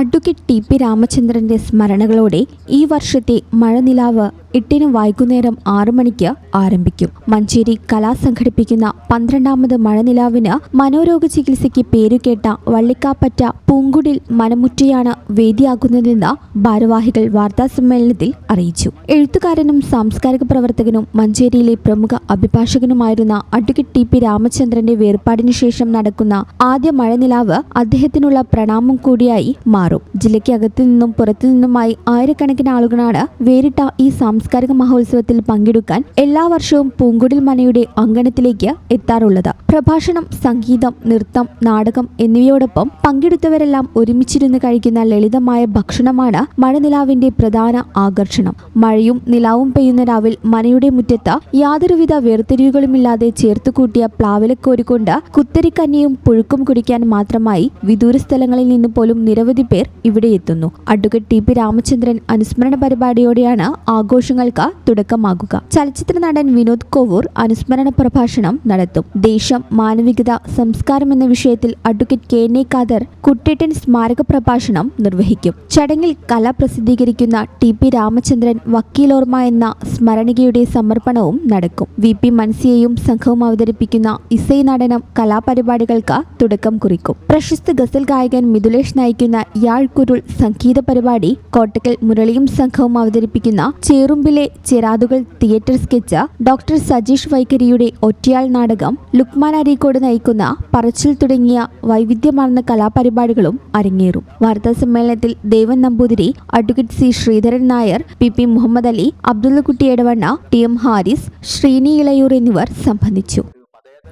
Advocate TP. രാമചന്ദ്രന്റെ സ്മരണകളോടെ ഈ വർഷത്തെ മഴനിലാവ് 8 വൈകുന്നേരം 6 മണിക്ക് ആരംഭിക്കും. മഞ്ചേരി കലാ സംഘടിപ്പിക്കുന്ന 12ാമത് മഴനിലാവിന് മനോരോഗ ചികിത്സയ്ക്ക് പേരുകേട്ട വള്ളിക്കാപ്പറ്റ പൂങ്കുടിൽ മനമുറ്റയാണ് വേദിയാകുന്നതെന്ന് ഭാരവാഹികൾ വാർത്താസമ്മേളനത്തിൽ അറിയിച്ചു. എഴുത്തുകാരനും സാംസ്കാരിക പ്രവർത്തകനും മഞ്ചേരിയിലെ പ്രമുഖ അഭിഭാഷകനുമായിരുന്ന അഡ്വക്കേറ്റ് ടി.പി. രാമചന്ദ്രന്റെ വേർപാടിനു ശേഷം നടക്കുന്ന ആദ്യ മഴനിലാവ് അദ്ദേഹത്തിനുള്ള പ്രണാമം കൂടിയായി മാറും. ജില്ലയ്ക്ക് അകത്തു നിന്നും പുറത്തു നിന്നുമായി ആയിരക്കണക്കിന് ആളുകളാണ് വേറിട്ട ഈ സാംസ്കാരിക മഹോത്സവത്തിൽ പങ്കെടുക്കാൻ എല്ലാ വർഷവും പൂങ്കുടിൽ മനയുടെ അങ്കണത്തിലേക്ക് എത്താറുള്ളത്. പ്രഭാഷണം, സംഗീതം, നൃത്തം, നാടകം എന്നിവയോടൊപ്പം പങ്കെടുത്തവരെല്ലാം ഒരുമിച്ചിരുന്ന് കഴിക്കുന്ന ലളിതമായ ഭക്ഷണമാണ് മഴനിലാവിന്റെ പ്രധാന ആകർഷണം. മഴയും നിലാവും പെയ്യുന്ന രാവിൽ മനയുടെ മുറ്റത്ത് യാതൊരുവിധ വേർതിരിവുകളുമില്ലാതെ ചേർത്തുകൂട്ടിയ പ്ലാവിലക്കോരിക്കൊണ്ട് കുത്തരിക്കഞ്ഞിയും പുഴുക്കും കുടിക്കാൻ മാത്രമായി വിദൂര സ്ഥലങ്ങളിൽ നിന്ന് പോലും നിരവധി പേർ ഇവിടെ എത്തുന്നു. Advocate TP. രാമചന്ദ്രൻ അനുസ്മരണ പരിപാടിയോടെയാണ് ആഘോഷങ്ങൾക്ക് തുടക്കമാകുക. ചലച്ചിത്ര നടൻ വിനോദ് കോവൂർ അനുസ്മരണ പ്രഭാഷണം നടത്തും. ദേശം, മാനവികത, സംസ്കാരം എന്ന വിഷയത്തിൽ അഡ്വക്കേറ്റ് കെ.എൻ.എ. ഖാദർ കുട്ടേട്ടൻ സ്മാരക പ്രഭാഷണം നിർവഹിക്കും. ചടങ്ങിൽ കല പ്രസിദ്ധീകരിക്കുന്ന ടി.പി. രാമചന്ദ്രൻ വക്കീലോർമ്മ എന്ന സ്മരണികയുടെ സമർപ്പണവും നടക്കും. വി.പി. മൻസിയയും സംഘവും അവതരിപ്പിക്കുന്ന ഇസൈ നടനം കലാപരിപാടികൾക്ക് തുടക്കം കുറിക്കും. പ്രശസ്ത ഗസൽ ഗായകൻ മിഥുലേഷ് നയിക്കുന്ന യാഴ്ക്കുരുൾ സംഗീത പരിപാടി, കോട്ടക്കൽ മുരളിയും സംഘവും അവതരിപ്പിക്കുന്ന ചേറുമ്പിലെ ചെറാതുകൾ തിയേറ്റർ സ്കെച്ച്, ഡോക്ടർ സജീഷ് വൈഖരിയുടെ ഒറ്റയാൾ നാടകം, ലുക്മാൻ അരീക്കോട് നയിക്കുന്ന പറച്ചിൽ തുടങ്ങിയ വൈവിധ്യമാർന്ന കലാപരിപാടികളും അരങ്ങേറും. വാർത്താ സമ്മേളനത്തിൽ Devan Namboothiri, advocate C. Sreedharan Nair, P. Muhammad Ali, Abdullakutty Edavanna, T M. Haris, Sreeni Ilayur എന്നിവർ സംബന്ധിച്ചു.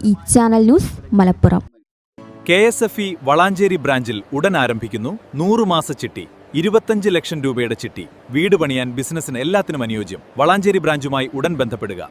ഈ channel news, Malappuram. KSFE Valanchery ബ്രാഞ്ചിൽ ഉടൻ ആരംഭിക്കുന്നു 100 മാസ ചിട്ടി. 25 ലക്ഷം രൂപയുടെ ചിട്ടി. വീട് പണിയാൻ, ബിസിനസ്സിന് എല്ലാത്തിനും അനുയോജ്യം. വളാഞ്ചേരി ബ്രാഞ്ചുമായി ഉടൻ ബന്ധപ്പെടുക.